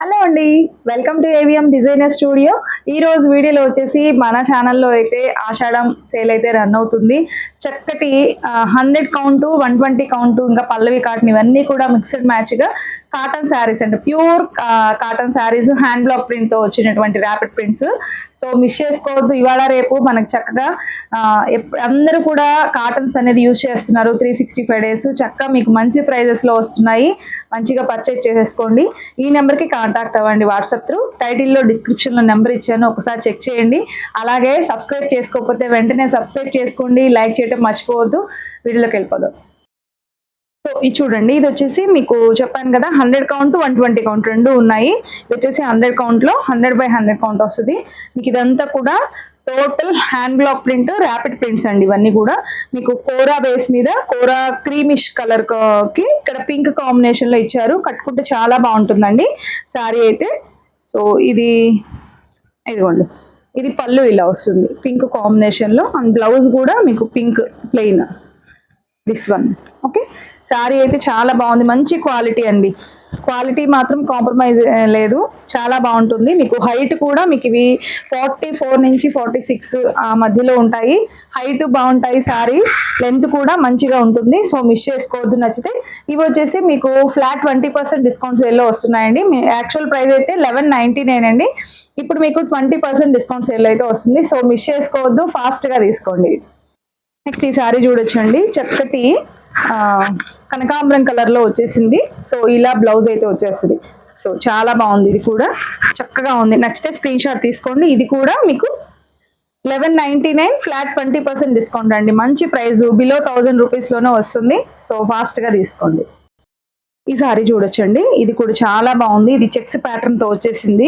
Hello అండి, welcome to AVM designer studio. ఈ రోజు వీడియోలో వచ్చేసి మన ఛానల్లో అయితే ఆషాఢం సేల్ అయితే రన్ అవుతుంది. చక్కటి 100 కౌంట్, 120 కౌంట్, ఇంకా పల్లవి కాటన్ ఇవన్నీ కూడా మిక్స్డ్ మ్యాచ్గా కాటన్ శారీస్ అండి. Pure cotton saris, hand block ప్రింట్తో వచ్చినటువంటి ర్యాపిడ్ ప్రింట్స్. సో మిస్ చేసుకోవద్దు. ఇవాళ రేపు మనకు చక్కగా అందరూ కూడా కాటన్స్ అనేది యూజ్ చేస్తున్నారు. 365 డేస్ చక్కగా మీకు మంచి ప్రైజెస్లో వస్తున్నాయి. మంచిగా పర్చేజ్ చేసేసుకోండి. ఈ నెంబర్కి కాంటాక్ట్ అవ్వండి వాట్సాప్ త్రూ. టైటిల్లో డిస్క్రిప్షన్లో నెంబర్ ఇచ్చాను, ఒకసారి చెక్ చేయండి. అలాగే సబ్స్క్రైబ్ చేసుకోకపోతే వెంటనే సబ్స్క్రైబ్ చేసుకోండి, లైక్ చేయడం మర్చిపోవద్దు. వీడియోలోకి వెళ్ళిపోదాం. సో ఇది చూడండి, ఇది వచ్చేసి మీకు చెప్పాను కదా 100 కౌంట్, 120 కౌంట్ రెండు ఉన్నాయి. ఇది వచ్చేసి 100 కౌంట్లో 100/100 కౌంట్ వస్తుంది. మీకు ఇదంతా కూడా total hand black print, rapid prints అండి. ఇవన్నీ కూడా మీకు కోరా బేస్ మీద కోరా క్రీమిష్ కలర్ కి ఇక్కడ పింక్ కాంబినేషన్ లో ఇచ్చారు. కట్టుకుంటే చాలా బాగుంటుందండి శారీ అయితే. సో ఇదిగోండి, ఇది పళ్ళు ఇలా వస్తుంది పింక్ కాంబినేషన్ లో. అండ్ బ్లౌజ్ కూడా మీకు pink plain, this one. Okay, sari అయితే చాలా బాగుంది, మంచి క్వాలిటీ అండి. క్వాలిటీ మాత్రం కాంప్రమైజ్ లేదు, చాలా బాగుంటుంది. మీకు హైట్ కూడా మీకు ఇవి 44 నుంచి 46 ఆ మధ్యలో ఉంటాయి. హైట్ బాగుంటాయి, శారీ లెంత్ కూడా మంచిగా ఉంటుంది. సో మిస్ చేసుకోవద్దు. నచ్చితే ఇవి వచ్చేసి మీకు ఫ్లాట్ 20% డిస్కౌంట్ సేల్లో వస్తున్నాయండి. మీ యాక్చువల్ ప్రైస్ అయితే 1199 అండి. ఇప్పుడు మీకు 20% డిస్కౌంట్ సేల్ అయితే వస్తుంది. సో మిస్ చేసుకోవద్దు, ఫాస్ట్గా తీసుకోండి. నెక్స్ట్ ఈ శారీ చూడొచ్చండి, చక్కటి కనకాంబరం కలర్ లో వచ్చేసింది. సో ఇలా బ్లౌజ్ అయితే వచ్చేస్తుంది. సో చాలా బాగుంది, ఇది కూడా చక్కగా ఉంది. నచ్చితే స్క్రీన్ షాట్ తీసుకోండి. ఇది కూడా మీకు 1199 ఫ్లాట్ 20% డిస్కౌంట్ అండి. మంచి ప్రైస్, బిలో 1000 రూపీస్లోనే వస్తుంది. సో ఫాస్ట్గా తీసుకోండి. ఈ సారీ చూడొచ్చండి, ఇది కూడా చాలా బాగుంది. ఇది చెక్స్ ప్యాటర్న్ తో వచ్చేసింది.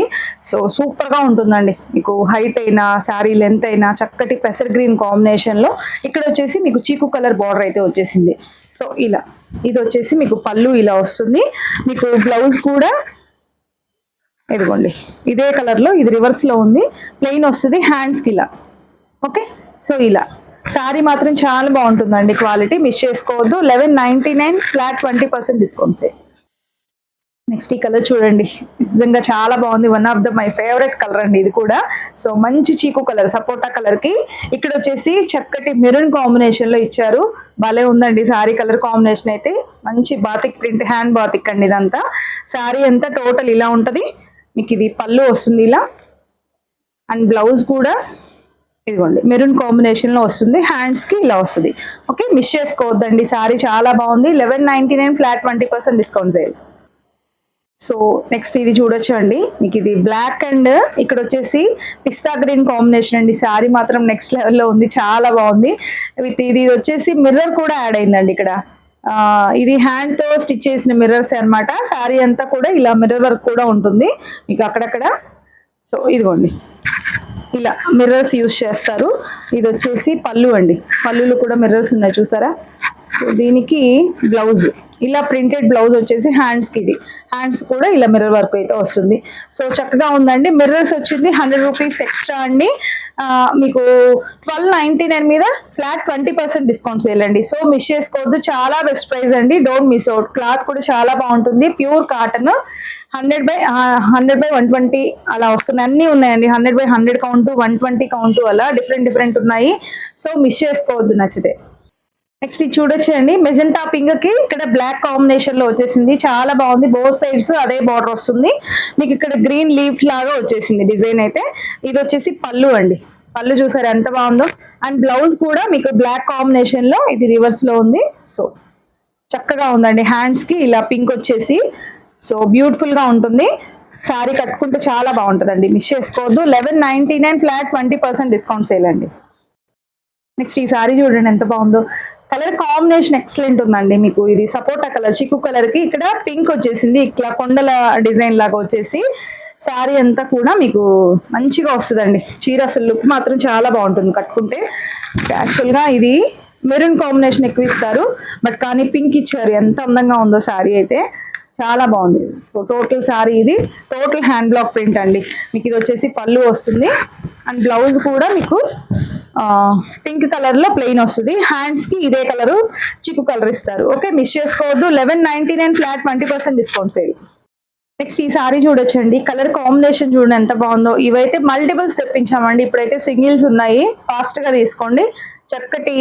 సో సూపర్ గా ఉంటుందండి. మీకు హైట్ అయినా శారీ లెంత్ అయినా చక్కటి పెసర్ గ్రీన్ కాంబినేషన్ లో ఇక్కడ వచ్చేసి మీకు చీకు కలర్ బార్డర్ అయితే వచ్చేసింది. సో ఇలా ఇది వచ్చేసి మీకు పళ్ళు ఇలా వస్తుంది. మీకు బ్లౌజ్ కూడా ఇదిగోండి ఇదే కలర్ లో, ఇది రివర్స్ లో ఉంది, ప్లెయిన్ వస్తుంది. హ్యాండ్స్ కి ఇలా. ఓకే, సో ఇలా శారీ మాత్రం చాలా బాగుంటుందండి, క్వాలిటీ మిస్ చేసుకోవద్దు. 1199 ఫ్లాట్ 20% డిస్కౌంట్ సేల్. నెక్స్ట్ ఈ కలర్ చూడండి, నిజంగా చాలా బాగుంది. One of the my favourite colour అండి ఇది కూడా. సో మంచి చీకు కలర్, సపోటా కలర్ కి ఇక్కడ వచ్చేసి చక్కటి మెరూన్ కాంబినేషన్ లో ఇచ్చారు. భలే ఉందండి శారీ కలర్ కాంబినేషన్ అయితే. మంచి బాతిక్ ప్రింట్, హ్యాండ్ బాతిక్ అండి ఇదంతా. శారీ అంతా టోటల్ ఇలా ఉంటది. మీకు ఇది పళ్ళు వస్తుంది ఇలా, అండ్ బ్లౌజ్ కూడా ఇదిగోండి మెరూన్ కాంబినేషన్ లో వస్తుంది. హ్యాండ్స్ కి ఇలా వస్తుంది. ఓకే, మిస్ చేసుకోవద్దండి, శారీ చాలా బాగుంది. 1199 flat 20% discount sale. So next ఇది చూడొచ్చు అండి, మీకు ఇది బ్లాక్ అండ్ ఇక్కడ వచ్చేసి పిస్తా గ్రీన్ కాంబినేషన్ అండి. శారీ మాత్రం నెక్స్ట్ లెవెల్లో ఉంది, చాలా బాగుంది. విత్ ఇది వచ్చేసి మిర్రర్ కూడా యాడ్ అయిందండి ఇక్కడ. ఇది హ్యాండ్ తో స్టిచ్ చేసిన మిర్రర్స్ అనమాట. శారీ అంతా కూడా ఇలా మిర్రర్ వర్క్ కూడా ఉంటుంది మీకు అక్కడక్కడ. సో ఇదిగోండి ఇలా మిర్రర్స్ యూజ్ చేస్తారు. ఇది వచ్చేసి పళ్ళు అండి, పళ్ళులు కూడా మిర్రర్స్ ఉన్నాయి చూసారా. సో దీనికి బ్లౌజ్ ఇలా ప్రింటెడ్ బ్లౌజ్ వచ్చేసి హ్యాండ్స్కి, ఇది హ్యాండ్స్ కూడా ఇలా మిర్రర్ వర్క్ అయితే వస్తుంది. సో చక్కగా ఉందండి. మిర్రర్స్ వచ్చింది 100 రూపీస్ ఎక్స్ట్రా అండి. మీకు 1299 మీద ఫ్లాట్ 20% డిస్కౌంట్ సేల్ అండి. సో మిస్ చేసుకోవద్దు, చాలా బెస్ట్ ప్రైస్ అండి. Don't miss out. క్లాత్ కూడా చాలా బాగుంటుంది, ప్యూర్ కాటన్. 100/120 అలా వస్తున్నాయి. అన్నీ ఉన్నాయండి. 100/100 కౌంట్, 120 కౌంట్, అలా డిఫరెంట్ ఉన్నాయి. సో మిస్ చేసుకోవద్దు నచ్చితే. నెక్స్ట్ ఇది చూడొచ్చండి, మెజెంటా పింక్ కి ఇక్కడ బ్లాక్ కాంబినేషన్ లో వచ్చేసింది. చాలా బాగుంది. బోత్ సైడ్స్ అదే బార్డర్ వస్తుంది. మీకు ఇక్కడ గ్రీన్ లీఫ్ లాగా వచ్చేసింది డిజైన్ అయితే. ఇది వచ్చేసి పళ్ళు అండి, పళ్ళు చూసారు ఎంత బాగుందో. అండ్ బ్లౌజ్ కూడా మీకు బ్లాక్ కాంబినేషన్ లో, ఇది రివర్స్ లో ఉంది. సో చక్కగా ఉందండి. హ్యాండ్స్ కి ఇలా పింక్ వచ్చేసి సో బ్యూటిఫుల్ గా ఉంటుంది. శారీ కట్టుకుంటే చాలా బాగుంటుందండి, మిస్ చేసుకోవద్దు. 1199 ఫ్లాట్ 20% డిస్కౌంట్ సేల్ అండి. నెక్స్ట్ ఈ శారీ చూడండి ఎంత బాగుందో. కలర్ కాంబినేషన్ ఎక్సలెంట్ ఉందండి. మీకు ఇది సపోటా కలర్, చిక్కు కలర్ కి ఇక్కడ పింక్ వచ్చేసింది. ఇట్లా కొండల డిజైన్ లాగా వచ్చేసి శారీ అంతా కూడా మీకు మంచిగా వస్తుందండి. చీర అసలు లుక్ మాత్రం చాలా బాగుంటుంది కట్టుకుంటే. యాక్చువల్గా ఇది మెరూన్ కాంబినేషన్ ఎక్కువ ఇస్తారు, బట్ కానీ పింక్ ఇచ్చారు. ఎంత అందంగా ఉందో శారీ అయితే, చాలా బాగుంది. సో టోటల్ శారీ ఇది టోటల్ హ్యాండ్ బ్లాక్ ప్రింట్ అండి. మీకు ఇది వచ్చేసి పళ్ళు వస్తుంది. అండ్ బ్లౌజ్ కూడా మీకు పింక్ కలర్ లో ప్లెయిన్ వస్తుంది. హ్యాండ్స్ కి ఇదే కలర్ చిక్కు కలర్ ఇస్తారు. ఓకే, మిస్ చేసుకోవద్దు. 1199 ఫ్లాట్ 20% డిస్కౌంట్ సేల్. నెక్స్ట్ ఈ సారీ చూడొచ్చండి, కలర్ కాంబినేషన్ చూడండి ఎంత బాగుందో. ఇవైతే మల్టిపుల్స్ తెప్పించామండి, ఇప్పుడైతే సింగిల్స్ ఉన్నాయి, ఫాస్ట్ గా తీసుకోండి. చక్కటి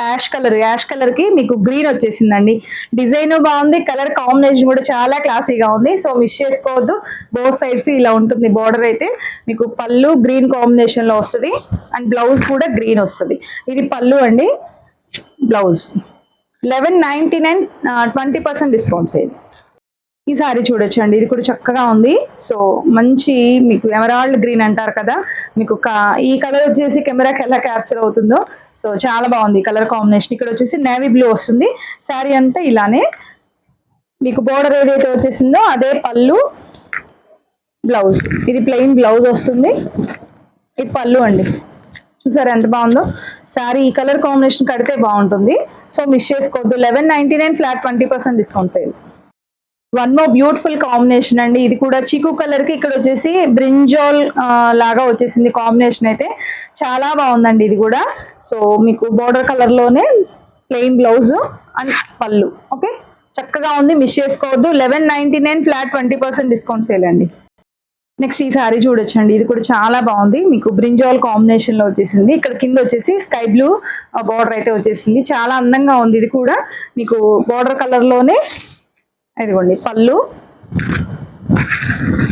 యాష్ కలర్ కి మీకు గ్రీన్ వచ్చేసిందండి. డిజైన్ బాగుంది, కలర్ కాంబినేషన్ కూడా చాలా క్లాసీగా ఉంది. సో మిస్ చేసుకోవద్దు. బోత్ సైడ్స్ ఇలా ఉంటుంది. బార్డర్ అయితే మీకు పళ్ళు గ్రీన్ కాంబినేషన్ లో వస్తుంది అండ్ బ్లౌజ్ కూడా గ్రీన్ వస్తుంది. ఇది పళ్ళు అండి, బ్లౌజ్ 1199, 20% డిస్కౌంట్ సేల్. ఈ సారీ చూడొచ్చండి, ఇది కూడా చక్కగా ఉంది. సో మంచి మీకు ఎమరాల్డ్ గ్రీన్ అంటారు కదా, మీకు ఈ కలర్ వచ్చేసి కెమెరాకి ఎలా క్యాప్చర్ అవుతుందో, సో చాలా బాగుంది కలర్ కాంబినేషన్. ఇక్కడ వచ్చేసి నేవీ బ్లూ వస్తుంది. శారీ అంతా ఇలానే మీకు బోర్డర్ ఏదైతే వచ్చేసిందో అదే పళ్ళు, బ్లౌజ్. ఇది ప్లెయిన్ బ్లౌజ్ వస్తుంది, ఇది పళ్ళు అండి. చూసారు ఎంత బాగుందో శారీ. ఈ కలర్ కాంబినేషన్ కడితే బాగుంటుంది. సో మిస్ చేసుకోవద్దు. 1199 flat 20% discount sale. One more beautiful combination అండి, ఇది కూడా చీకు కలర్ కి ఇక్కడ వచ్చేసి బ్రింజాల్ లాగా వచ్చేసింది కాంబినేషన్. అయితే చాలా బాగుందండి ఇది కూడా. సో మీకు బోర్డర్ కలర్ లోనే ప్లెయిన్ బ్లౌజ్ అండ్ పళ్ళు. ఓకే, చక్కగా ఉంది, మిస్ చేసుకోవద్దు. 1199 ఫ్లాట్ 20% డిస్కౌంట్ సేల్ అండి. నెక్స్ట్ ఈ సారీ చూడొచ్చండి, ఇది కూడా చాలా బాగుంది. మీకు బ్రింజాల్ కాంబినేషన్ లో వచ్చేసింది. ఇక్కడ కింద వచ్చేసి స్కై బ్లూ బార్డర్ అయితే వచ్చేసింది. చాలా అందంగా ఉంది. ఇది కూడా మీకు బార్డర్ కలర్ లోనే ఇదిగోండి పళ్ళు.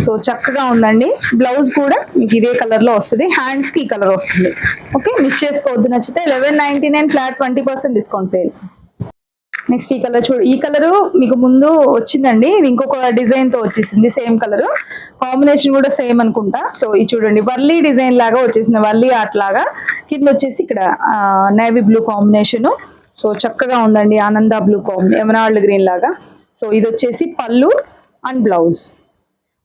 సో చక్కగా ఉందండి. బ్లౌజ్ కూడా మీకు ఇదే కలర్ లో వస్తుంది, హ్యాండ్స్ కి ఈ కలర్ వస్తుంది. ఓకే, మిస్ చేసుకోవద్దు. నచ్చితే 1199 ఫ్లాట్ 20% డిస్కౌంట్ సేల్. నెక్స్ట్ ఈ కలర్ చూడు, ఈ కలర్ మీకు ముందు వచ్చిందండి, ఇది ఇంకొక డిజైన్ తో వచ్చేసింది. సేమ్ కలర్ కాంబినేషన్ కూడా సేమ్ అనుకుంటా. సో ఇది చూడండి, వర్లీ డిజైన్ లాగా వచ్చేసింది, వర్లీ ఆర్ట్ లాగా. కింద వచ్చేసి ఇక్కడ నేవీ బ్లూ కాంబినేషన్. సో చక్కగా ఉందండి, ఆనంద బ్లూ కాంబినేషన్, ఎమరాల్డ్ గ్రీన్ లాగా. సో ఇది వచ్చేసి పళ్ళు అండ్ బ్లౌజ్.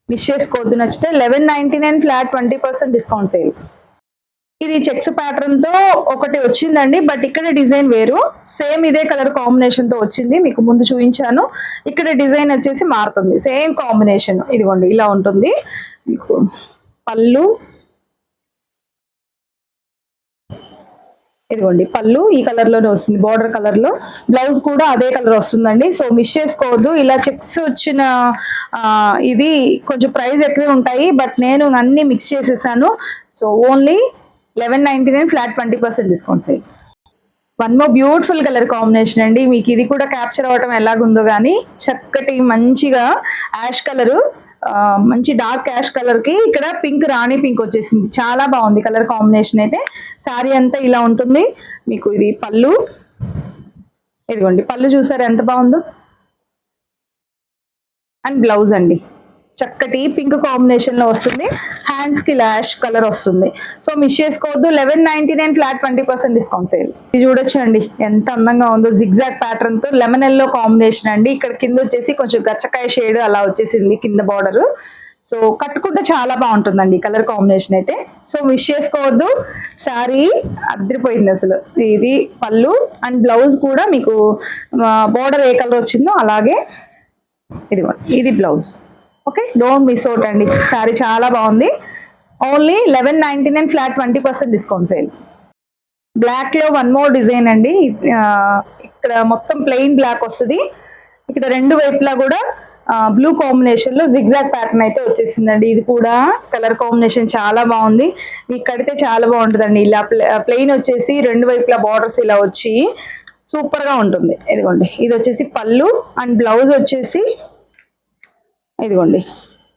మిస్ చేసుకోవద్దు. నచ్చితే 1199 ఫ్లాట్ 20% డిస్కౌంట్ సేల్. ఇది చెక్స్ ప్యాటర్న్ తో ఒకటి వచ్చిందండి, బట్ ఇక్కడ డిజైన్ వేరు. సేమ్ ఇదే కలర్ కాంబినేషన్ తో వచ్చింది, మీకు ముందు చూపించాను. ఇక్కడ డిజైన్ వచ్చేసి మారుతుంది, సేమ్ కాంబినేషన్. ఇదిగోండి ఇలా ఉంటుంది మీకు పళ్ళు, ఇదిగోండి పళ్ళు ఈ కలర్ లోనే వస్తుంది, బార్డర్ కలర్ లో. బ్లౌజ్ కూడా అదే కలర్ వస్తుందండి. సో మిస్ చేసుకోవద్దు. ఇలా చెక్స్ వచ్చిన ఇది కొంచెం ప్రైస్ ఎక్కువే ఉంటాయి, బట్ నేను అన్ని మిక్స్ చేసేసాను. So only 1199 flat 20% discount sale. One more beautiful colour combination అండి, మీకు ఇది కూడా క్యాప్చర్ అవ్వటం ఎలాగుందో కానీ, చక్కటి మంచిగా యాష్ కలరు, మంచి డార్క్ యాష్ కలర్ కి ఇక్కడ పింక్, రాణి పింక్ వచ్చేసింది. చాలా బాగుంది కలర్ కాంబినేషన్ అయితే. శారీ అంతా ఇలా ఉంటుంది. మీకు ఇది పళ్ళు, ఇదిగోండి పళ్ళు చూసారు ఎంత బాగుందో, అండ్ బ్లౌజ్ అండి చక్కటి పింక్ కాంబినేషన్ లో వస్తుంది. హ్యాండ్స్ కి యాష్ కలర్ వస్తుంది. సో మిస్ చేసుకోవద్దు. 1199 ఫ్లాట్ 20% డిస్కౌంట్ సేల్. ఇది చూడొచ్చండి ఎంత అందంగా ఉందో, జిగ్జాగ్ ప్యాటర్న్ తో లెమన్ ఎల్లో కాంబినేషన్ అండి. ఇక్కడ కింద వచ్చేసి కొంచెం గచ్చకాయ షేడ్ అలా వచ్చేసింది కింద బార్డర్. సో కట్టుకుంటే చాలా బాగుంటుందండి కలర్ కాంబినేషన్ అయితే. సో మిస్ చేసుకోవద్దు. శారీ అదిరిపోయింది అసలు. ఇది పళ్ళు అండ్ బ్లౌజ్ కూడా మీకు బార్డర్ ఏ కలర్ వచ్చిందో అలాగే ఇది blouse. Okay, don't miss out అండి, శారీ చాలా బాగుంది. Only 1199 flat 20% discount sale. Black లో వన్ మోర్ డిజైన్ అండి. ఇక్కడ మొత్తం ప్లెయిన్ బ్లాక్ వస్తుంది, ఇక్కడ రెండు వైపులా కూడా బ్లూ కాంబినేషన్ లో జిగ్జాగ్ ప్యాటర్న్ అయితే వచ్చేసిందండి. ఇది కూడా కలర్ కాంబినేషన్ చాలా బాగుంది, మీకు కడితే చాలా బాగుంటుందండి. ఇలా ప్లెయిన్ వచ్చేసి రెండు వైపులా బార్డర్స్ ఇలా వచ్చి సూపర్ గా ఉంటుంది. ఇదిగోండి ఇది వచ్చేసి పళ్ళు అండ్ బ్లౌజ్ వచ్చేసి ఇదిగోండి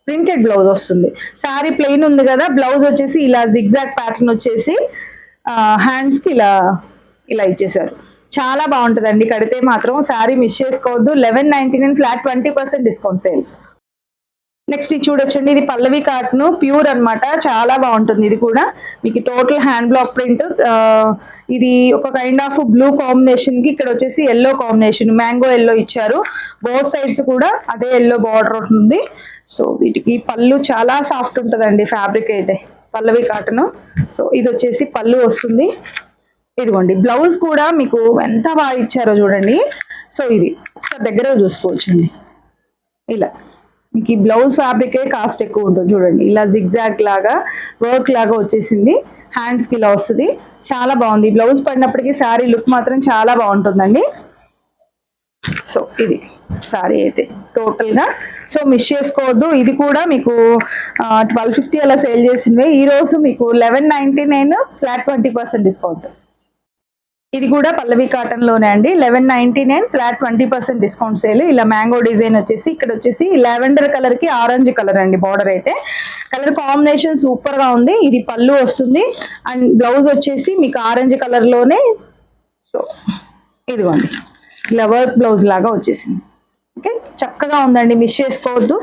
ప్రింటెడ్ బ్లౌజ్ వస్తుంది. శారీ ప్లెయిన్ ఉంది కదా, బ్లౌజ్ వచ్చేసి ఇలా జిగ్జాగ్ ప్యాటర్న్ వచ్చేసి హ్యాండ్స్ కి ఇలా ఇచ్చేసారు. చాలా బాగుంటుందండి కడితే మాత్రం. శారీ మిస్ చేసుకోవద్దు. 1199 ఫ్లాట్ 20% డిస్కౌంట్ సేల్. నెక్స్ట్ ఇది చూడొచ్చండి, ఇది పల్లవి కాటన్ ప్యూర్ అన్నమాట, చాలా బాగుంటుంది. ఇది కూడా మీకు టోటల్ హ్యాండ్ బ్లాక్ ప్రింట్. ఇది ఒక కైండ్ ఆఫ్ బ్లూ కాంబినేషన్ కి ఇక్కడ వచ్చేసి ఎల్లో కాంబినేషన్, మ్యాంగో ఎల్లో ఇచ్చారు. బోత్ సైడ్స్ కూడా అదే ఎల్లో బార్డర్ ఉంటుంది. సో వీటికి పళ్ళు చాలా సాఫ్ట్ ఉంటుందండి ఫ్యాబ్రిక్ అయితే, పల్లవి కాటన్. సో ఇది వచ్చేసి పళ్ళు వస్తుంది. ఇదిగోండి బ్లౌజ్ కూడా మీకు ఎంత బాగా ఇచ్చారో చూడండి. సో ఇది దగ్గర చూసుకోవచ్చండి. ఇలా మీకు ఈ బ్లౌజ్ ఫ్యాబ్రికే కాస్ట్ ఎక్కువ ఉంటుంది చూడండి. ఇలా జిగ్జాగ్ లాగా వర్క్ లాగా వచ్చేసింది, హ్యాండ్స్ కి ఇలా వస్తుంది. చాలా బాగుంది. బ్లౌజ్ పడినప్పటికీ శారీ లుక్ మాత్రం చాలా బాగుంటుందండి. సో ఇది సారీ అయితే టోటల్గా, సో మిస్ చేసుకోవద్దు. ఇది కూడా మీకు 1250 అలా సేల్ చేసినవి, ఈరోజు మీకు 1199 ఫ్లాట్ 20% డిస్కౌంట్. ఇది కూడా పల్లవి కాటన్ లోనే అండి, 1199 ఫ్లాట్ 20% డిస్కౌంట్ సేల్. ఇలా మ్యాంగో డిజైన్ వచ్చేసి, ఇక్కడ వచ్చేసి లావెండర్ కలర్ కి ఆరెంజ్ కలర్ అండి బార్డర్ అయితే. కలర్ కాంబినేషన్ సూపర్ గా ఉంది. ఇది పళ్ళు వస్తుంది అండ్ బ్లౌజ్ వచ్చేసి మీకు ఆరెంజ్ కలర్ లోనే. సో ఇదిగోండి ఇలా వర్క్ బ్లౌజ్ లాగా వచ్చేసింది. ఓకే, చక్కగా ఉందండి, మిస్ చేసుకోవద్దు.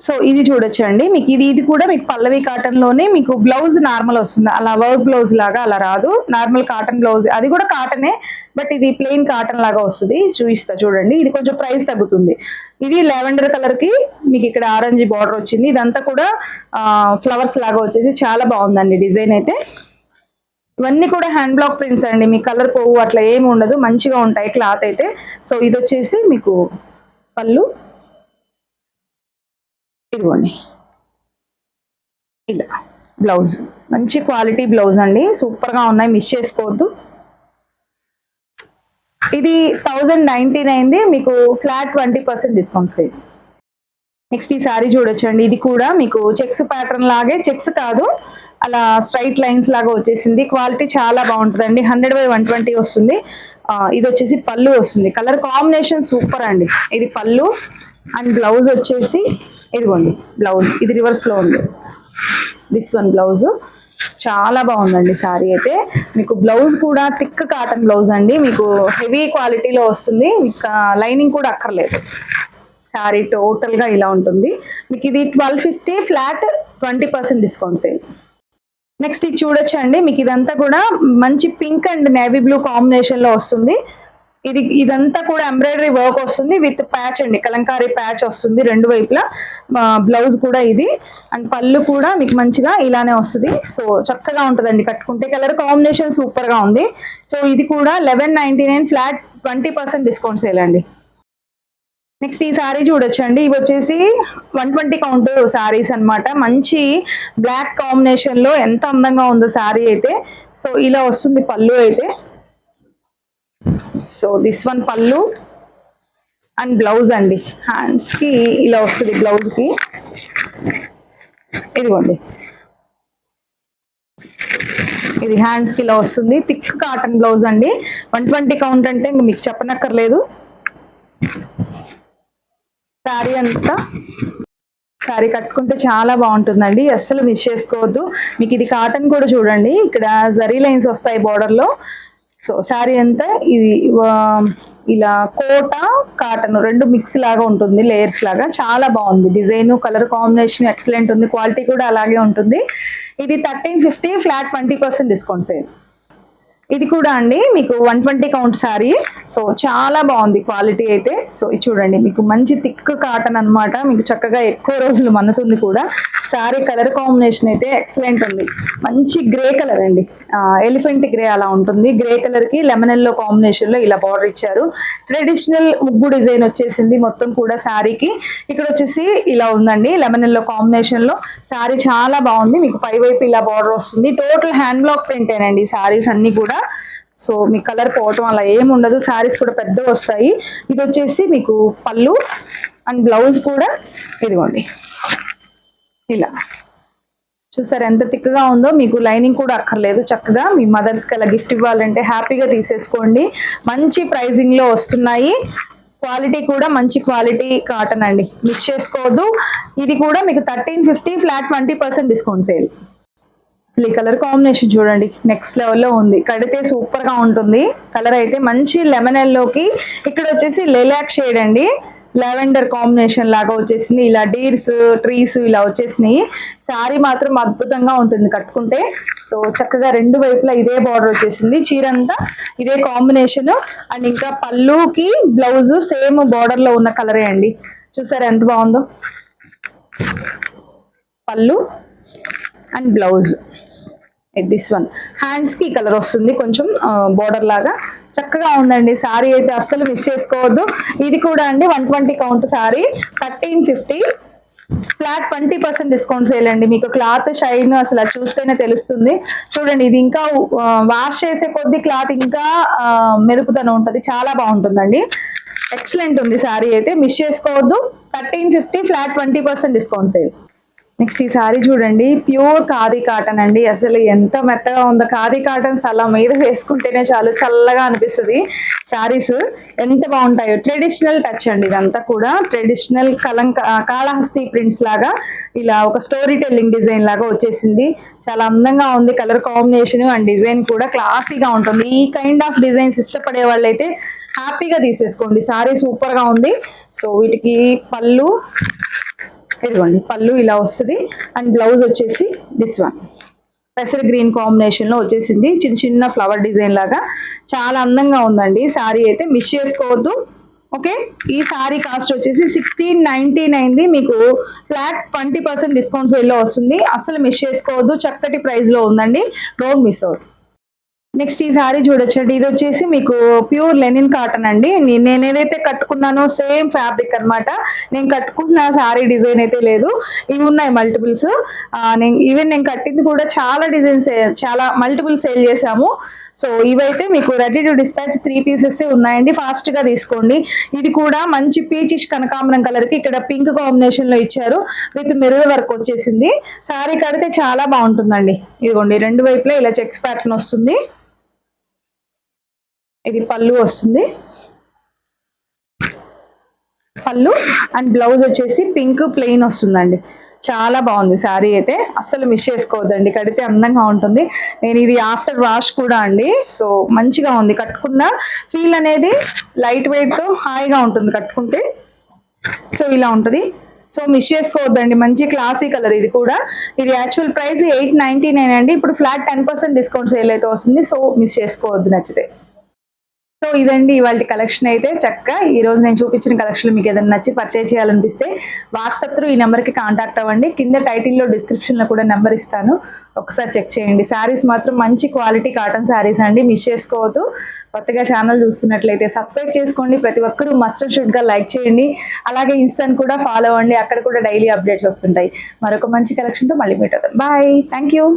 సో ఇది చూడొచ్చండి మీకు, ఇది కూడా మీకు పల్లవి కాటన్ లోనే మీకు బ్లౌజ్ నార్మల్ వస్తుంది, అలా వర్క్ బ్లౌజ్ లాగా అలా రాదు. నార్మల్ కాటన్ బ్లౌజ్, అది కూడా కాటనే, బట్ ఇది ప్లెయిన్ కాటన్ లాగా వస్తుంది. చూపిస్తా చూడండి, ఇది కొంచెం ప్రైస్ తగ్గుతుంది. ఇది లావెండర్ కలర్ కి మీకు ఇక్కడ ఆరెంజ్ బార్డర్ వచ్చింది. ఇదంతా కూడా ఫ్లవర్స్ లాగా వచ్చేసి చాలా బాగుందండి డిజైన్ అయితే. ఇవన్నీ కూడా హ్యాండ్ బ్లాక్ ప్రింట్స్ అండి, మీ కలర్ పోవు అట్లా ఏమి ఉండదు, మంచిగా ఉంటాయి క్లాత్ అయితే. సో ఇది వచ్చేసి మీకు పళ్ళు, ఇదిగోండి ఇలా బ్లౌజ్, మంచి క్వాలిటీ బ్లౌజ్ అండి, సూపర్ గా ఉన్నాయి, మిస్ చేసుకోవద్దు. ఇది 1099 మీకు ఫ్లాట్ 20% డిస్కౌంట్ సేల్. నెక్స్ట్ ఈ సారీ చూడొచ్చండి, ఇది కూడా మీకు చెక్స్ ప్యాటర్న్ లాగే, చెక్స్ కాదు అలా స్ట్రైట్ లైన్స్ లాగా వచ్చేసింది. క్వాలిటీ చాలా బాగుంటుందండి, 100/120 వస్తుంది. ఇది వచ్చేసి పళ్ళు వస్తుంది, కలర్ కాంబినేషన్ సూపర్ అండి. ఇది పళ్ళు అండ్ బ్లౌజ్ వచ్చేసి ఇదిగోండి బ్లౌజ్, ఇది రివర్స్ లో ఉంది. దిస్ వన్ బ్లౌజ్ చాలా బాగుందండి సారీ అయితే. మీకు బ్లౌజ్ కూడా థిక్ కాటన్ బ్లౌజ్ అండి, మీకు హెవీ క్వాలిటీలో వస్తుంది, మీకు లైనింగ్ కూడా అక్కర్లేదు. సారీ టోటల్ గా ఇలా ఉంటుంది. మీకు ఇది 1250 ఫ్లాట్ 20% డిస్కౌంట్ సేల్. నెక్స్ట్ ఇది చూడొచ్చండి, మీకు ఇదంతా కూడా మంచి pink and navy blue combination లో వస్తుంది. ఇదంతా కూడా ఎంబ్రాయిడరీ వర్క్ వస్తుంది విత్ ప్యాచ్ అండి, కలంకారీ ప్యాచ్ వస్తుంది రెండు వైపులా. బ్లౌజ్ కూడా ఇది అండ్ పళ్ళు కూడా మీకు మంచిగా ఇలానే వస్తుంది. సో చక్కగా ఉంటుందండి కట్టుకుంటే, కలర్ కాంబినేషన్ సూపర్ గా ఉంది. సో ఇది కూడా 1199 ఫ్లాట్ 20% డిస్కౌంట్ సేల్ అండి. నెక్స్ట్ ఈ సారీ చూడొచ్చండి, ఇవి వచ్చేసి 120 కౌంట్ సారీస్ అనమాట. మంచి బ్లాక్ కాంబినేషన్ లో ఎంత అందంగా ఉందో సారీ అయితే. సో ఇలా వస్తుంది పళ్ళు అయితే. సో దిస్ వన్ పళ్ళు అండ్ బ్లౌజ్ అండి, హ్యాండ్స్ కి ఇలా వస్తుంది, బ్లౌజ్ కి ఇదిగోండి ఇది హ్యాండ్స్ కి ఇలా వస్తుంది. థిక్ కాటన్ బ్లౌజ్ అండి, 120 కౌంట్ అంటే ఇంక మీకు చెప్పనక్కర్లేదు. శారీ అంతా, శారీ కట్టుకుంటే చాలా బాగుంటుందండి, అస్సలు మిస్ చేసుకోవద్దు. మీకు ఇది కాటన్ కూడా చూడండి, ఇక్కడ జరీ లైన్స్ వస్తాయి బోర్డర్ లో. సో శారీ అంతా ఇది ఇలా కోట కాటన్ రెండు మిక్స్ లాగా ఉంటుంది, లేయర్స్ లాగా, చాలా బాగుంది. డిజైన్ కలర్ కాంబినేషన్ ఎక్సలెంట్ ఉంది, క్వాలిటీ కూడా అలాగే ఉంటుంది. ఇది 1350 ఫ్లాట్ 20% డిస్కౌంట్ సేల్. ఇది కూడా అండి మీకు 120 కౌంట్ సారీ. సో చాలా బాగుంది క్వాలిటీ అయితే. సో ఇది చూడండి, మీకు మంచి థిక్ కాటన్ అన్నమాట, మీకు చక్కగా ఎక్కువ రోజులు మన్నుతుంది కూడా. సారీ కలర్ కాంబినేషన్ అయితే ఎక్సలెంట్ ఉంది, మంచి గ్రే కలర్ అండి, ఎలిఫెంట్ గ్రే అలా ఉంటుంది. గ్రే కలర్ కి లెమన్ ఎల్లో కాంబినేషన్ లో ఇలా బార్డర్ ఇచ్చారు. ట్రెడిషనల్ ముగ్గు డిజైన్ వచ్చేసింది మొత్తం కూడా సారీకి. ఇక్కడ వచ్చేసి ఇలా ఉందండి లెమన్ ఎల్లో కాంబినేషన్ లో. సారీ చాలా బాగుంది, మీకు పై వైపు ఇలా బార్డర్ వస్తుంది. టోటల్ హ్యాండ్ బ్లాక్ ప్రింట్ ఏనండి సారీస్ అన్ని కూడా. సో మీ కలర్ పోవటం అలా ఏమి ఉండదు, సారీస్ కూడా పెద్దగా వస్తాయి. ఇది వచ్చేసి మీకు పళ్ళు అండ్ బ్లౌజ్ కూడా ఇదిగోండి ఇలా చూసారు ఎంత థిక్గా ఉందో. మీకు లైనింగ్ కూడా అక్కర్లేదు, చక్కగా మీ మదర్స్కి అలా గిఫ్ట్ ఇవ్వాలంటే హ్యాపీగా తీసేసుకోండి. మంచి ప్రైజింగ్ లో వస్తున్నాయి, క్వాలిటీ కూడా మంచి క్వాలిటీ కాటన్ అండి, మిస్ చేసుకోవద్దు. ఇది కూడా మీకు 1350 ఫ్లాట్ 20% డిస్కౌంట్ సేల్. అసలు ఈ కలర్ కాంబినేషన్ చూడండి, నెక్స్ట్ లెవెల్లో ఉంది, కడితే సూపర్ గా ఉంటుంది. కలర్ అయితే మంచి లెమన్ ఎల్లోకి ఇక్కడ వచ్చేసి లైలాక్ షేడ్ అండి, లావెండర్ కాంబినేషన్ లాగా వచ్చేసింది. ఇలా డీర్స్ ట్రీస్ ఇలా వచ్చేసినాయి. సారీ మాత్రం అద్భుతంగా ఉంటుంది కట్టుకుంటే. సో చక్కగా రెండు వైపులా ఇదే బార్డర్ వచ్చేసింది, చీరంతా ఇదే కాంబినేషన్ అండ్ ఇంకా పళ్ళుకి బ్లౌజ్ సేమ్ బార్డర్ లో ఉన్న కలరే అండి. చూసారా ఎంత బాగుందో, పళ్ళు and blouse. This one hands కి కలర్ వస్తుంది కొంచెం బోర్డర్ లాగా, చక్కగా ఉందండి సారీ అయితే, అస్సలు మిస్ చేసుకోవద్దు. ఇది కూడా అండి 120 count sorry, 1350 flat 20% discount sale అండి. మీకు క్లాత్ షైన్ అసలు అది చూస్తేనే తెలుస్తుంది. చూడండి ఇది ఇంకా వాష్ చేసే కొద్దీ క్లాత్ ఇంకా మెరుపుతనం ఉంటుంది, చాలా బాగుంటుందండి. ఎక్సలెంట్ ఉంది శారీ అయితే, మిస్ చేసుకోవద్దు. 1350 ఫ్లాట్ 20% డిస్కౌంట్ సేల్. నెక్స్ట్ ఈ సారీ చూడండి, ప్యూర్ ఖాదీ కాటన్ అండి. అసలు ఎంత మెత్తగా ఉందో, ఖాదీ కాటన్స్ అలా మీద వేసుకుంటేనే చాలు చల్లగా అనిపిస్తుంది. శారీస్ ఎంత బాగుంటాయో, ట్రెడిషనల్ టచ్ అండి. ఇదంతా కూడా ట్రెడిషనల్ కాళహస్తి ప్రింట్స్ లాగా ఇలా ఒక స్టోరీ టెల్లింగ్ డిజైన్ లాగా వచ్చేసింది. చాలా అందంగా ఉంది, కలర్ కాంబినేషన్ అండ్ డిజైన్ కూడా క్లాసీగా ఉంటుంది. ఈ కైండ్ ఆఫ్ డిజైన్స్ ఇష్టపడే వాళ్ళైతే హ్యాపీగా తీసేసుకోండి. సారీ సూపర్ గా ఉంది. సో వీటికి పళ్ళు, ఇదిగోండి పళ్ళు ఇలా వస్తుంది. అండ్ బ్లౌజ్ వచ్చేసి దిస్ వన్ పెసర్ గ్రీన్ కాంబినేషన్ లో వచ్చేసింది, చిన్న చిన్న ఫ్లవర్ డిజైన్ లాగా. చాలా అందంగా ఉందండి సారీ అయితే, మిస్ చేసుకోవద్దు. ఓకే, ఈ సారీ కాస్ట్ వచ్చేసి 1699 మీకు ఫ్లాట్ 20% డిస్కౌంట్ సేల్ లో వస్తుంది. అసలు మిస్ చేసుకోవద్దు, చక్కటి ప్రైస్ లో ఉందండి, డోంట్ మిస్ అవుట్. నెక్స్ట్ ఈ సారీ చూడొచ్చండి, ఇది వచ్చేసి మీకు ప్యూర్ లెనిన్ కాటన్ అండి. నేను ఏదైతే కట్టుకున్నానో సేమ్ ఫ్యాబ్రిక్ అనమాట. నేను కట్టుకున్న సారీ డిజైన్ అయితే లేదు, ఇవి ఉన్నాయి మల్టిపుల్స్. నేను కట్టింది కూడా చాలా డిజైన్స్, చాలా మల్టిపుల్ సేల్ చేసాము. సో ఇవైతే మీకు రెడీ టు డిస్పాచ్ 3 పీసెస్ ఉన్నాయండి, ఫాస్ట్ గా తీసుకోండి. ఇది కూడా మంచి పీచిష్ కనకాంబరం కలర్ కి ఇక్కడ పింక్ కాంబినేషన్ లో ఇచ్చారు, విత్ మిర్రర్ వర్క్ వచ్చేసింది. సారీ కడితే చాలా బాగుంటుందండి. ఇదిగోండి రెండు వైపులా ఇలా చెక్స్ ప్యాటర్న్ వస్తుంది. ఇది పళ్ళు వస్తుంది, పళ్ళు అండ్ బ్లౌజ్ వచ్చేసి పింక్ ప్లెయిన్ వస్తుందండి. చాలా బాగుంది శారీ అయితే, అస్సలు మిస్ చేసుకోవద్దండి, కడితే అందంగా ఉంటుంది. నేను ఇది ఆఫ్టర్ వాష్ కూడా అండి. సో మంచిగా ఉంది, కట్టుకున్న ఫీల్ అనేది లైట్ వెయిట్ తో హాయిగా ఉంటుంది కట్టుకుంటే. సో ఇలా ఉంటుంది. సో మిస్ చేసుకోవద్దండి, మంచి క్లాసీ కలర్ ఇది కూడా. ఇది యాక్చువల్ ప్రైస్ 899 అండి, ఇప్పుడు ఫ్లాట్ 10% డిస్కౌంట్ సేల్ అయితే వస్తుంది. సో మిస్ చేసుకోవద్దు నచ్చితే. సో ఇదండి ఇవాళ కలెక్షన్ అయితే. చక్కగా ఈ రోజు నేను చూపించిన కలెక్షన్ మీకు ఏదైనా నచ్చి పర్చేజ్ చేయాలనిపిస్తే వాట్సాప్ త్రూ ఈ నెంబర్కి కాంటాక్ట్ అవ్వండి. కింద టైటిల్లో డిస్క్రిప్షన్లో కూడా నెంబర్ ఇస్తాను, ఒకసారి చెక్ చేయండి. శారీస్ మాత్రం మంచి క్వాలిటీ కాటన్ శారీస్ అండి, మిస్ చేసుకోవద్దు. కొత్తగా ఛానల్ చూస్తున్నట్లయితే సబ్స్క్రైబ్ చేసుకోండి. ప్రతి ఒక్కరూ మస్ట్ అండ్ షుడ్గా లైక్ చేయండి. అలాగే ఇన్స్టాని కూడా ఫాలో అవ్వండి, అక్కడ కూడా డైలీ అప్డేట్స్ వస్తుంటాయి. మరొక మంచి కలెక్షన్తో మళ్ళీ మీట్ అవుతాం. Bye, thank you.